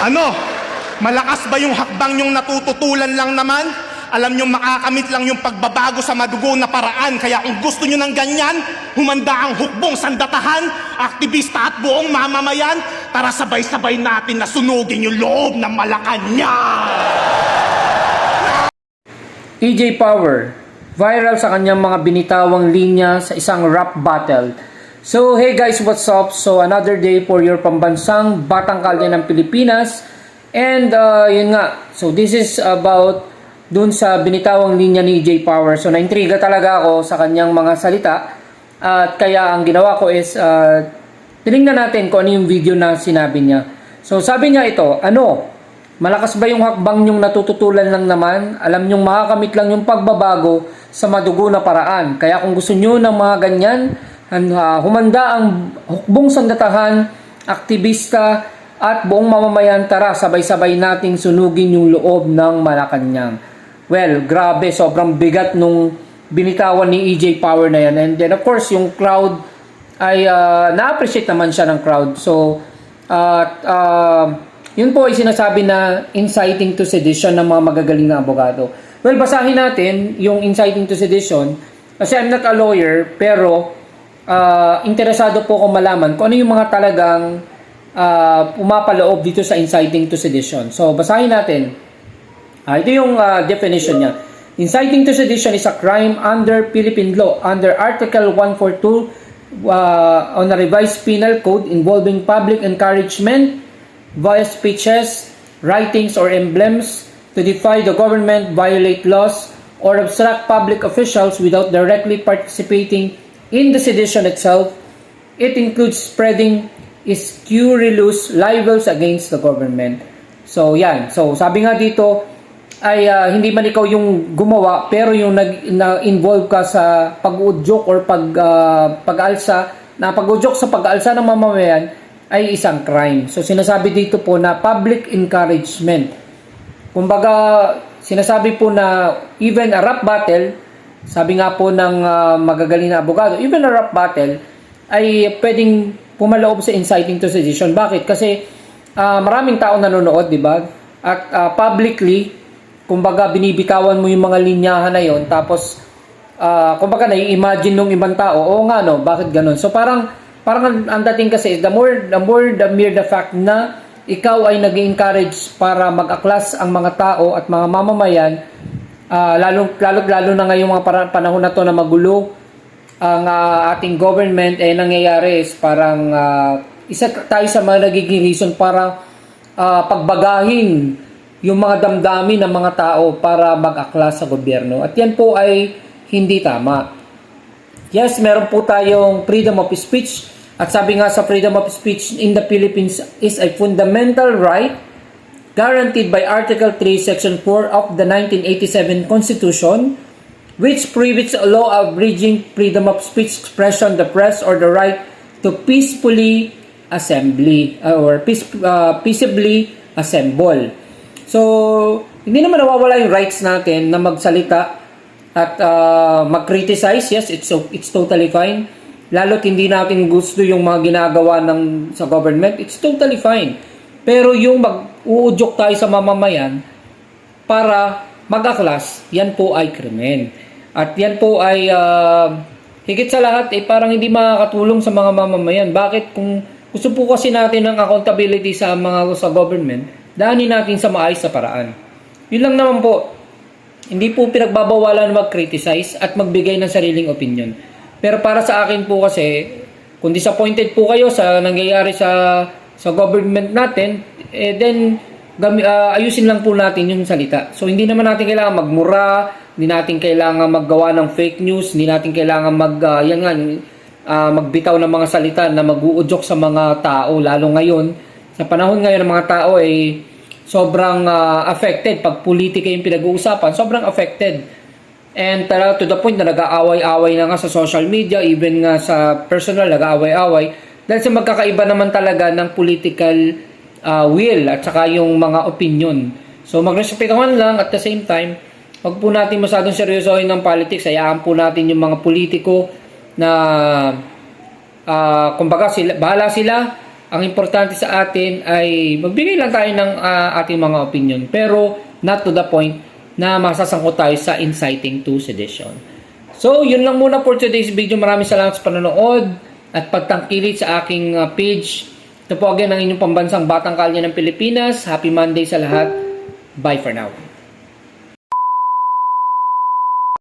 Ano? Malakas ba yung hakbang yung natututulan lang naman? Alam nyo, makakamit lang yung pagbabago sa madugo na paraan. Kaya kung gusto nyo ng ganyan, humanda ang hukbong sandatahan, aktivista at buong mamamayan, tara sabay-sabay natin na sunugin yung loob ng Malacanang. EJ Power, viral sa kanyang mga binitawang linya sa isang rap battle. So hey guys, what's up? So another day for your pambansang Batang Kalye ng Pilipinas. And yun nga, so this is about dun sa binitawang linya ni EJ Power. So naintriga talaga ako sa kanyang mga salita. At kaya ang ginawa ko is tinignan natin kung ano yung video na sinabi niya. So sabi niya ito, malakas ba yung hakbang nyong natututulan lang naman? Alam nyong makakamit lang yung pagbabago sa madugo na paraan. Kaya kung gusto nyo ng mga ganyan, humanda ang hukbong sandatahan, aktivista, at buong mamamayan, tara sabay-sabay nating sunugin yung loob ng Malacanang. Well, grabe, sobrang bigat nung binitawan ni EJ Power na yan. And then of course, yung crowd ay na-appreciate naman siya ng crowd. So, yun po ay sinasabi na inciting to sedition ng mga magagaling na abogado. Well, basahin natin yung inciting to sedition kasi I'm not a lawyer, pero interesado po akong malaman kung ano yung mga talagang pumapaloob dito sa inciting to sedition. So, basahin natin. Ito yung definition niya. Inciting to sedition is a crime under Philippine law under Article 142 on the revised penal code involving public encouragement via speeches, writings, or emblems to defy the government, violate laws, or obstruct public officials without directly participating in the sedition itself. It includes spreading scurrilous libels against the government. So, yan. So, sabi nga dito, ay hindi man ikaw yung gumawa, pero yung na-involve ka sa pag-udyok or pag-alsa, na pag-udyok sa pag-alsa ng mamamayan, ay isang crime. So, sinasabi dito po na public encouragement. Kumbaga, sinasabi po na even a rap battle, sabi nga po ng magagaling na abogado, even a rap battle ay pwedeng pumaloob sa inciting to sedition. Bakit? Kasi maraming tao nanonood, di ba? At publicly, kumbaga binibitawan mo yung mga linyahan na yon, tapos kumbaga nai-imagine ng ibang tao, oo nga no, bakit ganun? So parang ang dating kasi the mere the fact na ikaw ay nag-encourage para mag-aklas ang mga tao at mga mamamayan, lalo na ngayong mga panahon na to na magulo ang ating government, nangyayari is parang isa tayo sa mga nagiging reason para pagbagahin yung mga damdamin ng mga tao para mag-aklas sa gobyerno. At yan po ay hindi tama. Yes, meron po tayong freedom of speech. At sabi nga sa freedom of speech in the Philippines is a fundamental right guaranteed by Article 3, Section 4 of the 1987 Constitution, which prohibits a law abridging freedom of speech, expression, the press, or the right to peacefully assembly or peaceably assemble. So, hindi naman nawawala yung rights natin na magsalita at mag-criticize. Yes, it's totally fine. Lalo't hindi natin gusto yung mga ginagawa sa government, it's totally fine. Pero yung mag-uudyok tayo sa mamamayan para mag-aklas, yan po ay krimen. At yan po ay higit sa lahat parang hindi makakatulong sa mga mamamayan. Bakit? Kung gusto po kasi natin ng accountability sa government, daanin natin sa maayos na paraan. Yun lang naman po. Hindi po pinagbabawalan mag-criticize at magbigay ng sariling opinion. Pero para sa akin po kasi, kung disappointed po kayo sa nangyayari sa government natin, then ayusin lang po natin yung salita. So hindi naman natin kailangan magmura, hindi natin kailangan maggawa ng fake news, hindi natin kailangan magbitaw ng mga salita na mag-uudyok sa mga tao, lalo ngayon sa panahon ngayon ng mga tao ay sobrang affected. Pag politika yung pinag-uusapan, sobrang affected. And to the point na nag-aaway-away na nga sa social media, even nga sa personal, nag-aaway-away. Dahil sa magkakaiba naman talaga ng political will at saka yung mga opinion. So magrespetuhan lang at the same time, wag po natin masyadong seryosohin ng politics. Hayaan po natin yung mga politiko na kumbaga bahala sila Ang importante sa atin ay magbigay lang tayo ng ating mga opinion, pero not to the point na masasangkot tayo sa inciting to sedition. So, yun lang muna for today's video. Maraming salamat sa panonood at pagtangkilik sa aking page. Ito po again ang inyong pambansang Batang Kalye ng Pilipinas. Happy Monday sa lahat. Bye for now.